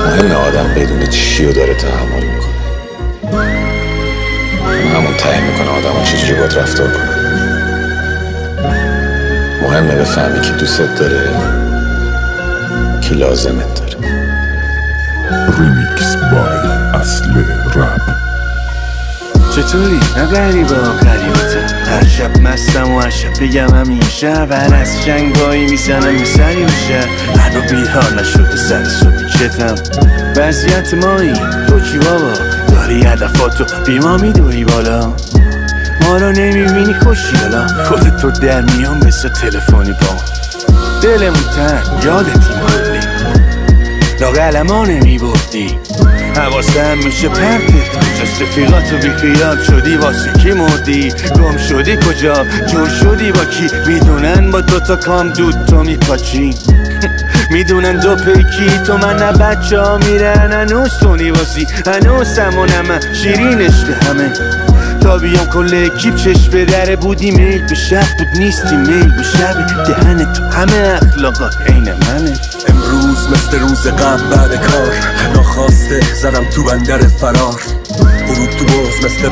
مهم آدم بدون چیو داره تحمل میکنه. همون تعیین میکنه آدم ها چجوری باید رفتار کنه. مهمه بفهمی کی دوستت داره، کی لازمت داره. ریمیکس بای اصل رپ. چطوری؟ نه غریبه ها غریبته. هر شب مستم و هر شب بگم همین شب هر از شنگایی میزنم میسری بشه. هنو بیدار نشده سر چتم وضعیت مایی تو چی بابا؟ داری هدفاتو بیما میدوی بالا، ما رو نمیبینی خوشی حالا خودتو در میان مثل تلفنی با دلمون تن یادتیم کلی لاغل ما نمیبردی حواسم میشه پرتت کجاست رفیقاتو بیخیال شدی واسه کی مردی گم شدی کجا جور شدی با کی میدونن با دوتا کام دود تو میپاچی میدونن دو پیکی تو من نه بچه ها میرن هنوز تو نیوازی هنوز سمونم شیرین عشق همه تا بیام کل اکیب چشم به دره بودی میل به شب بود نیستی میل به شب دهن تو همه اخلاقات عین منه. امروز مثل روز قبل بعد کار ناخواسته زدم تو بندر فرار ورود تو باز مثل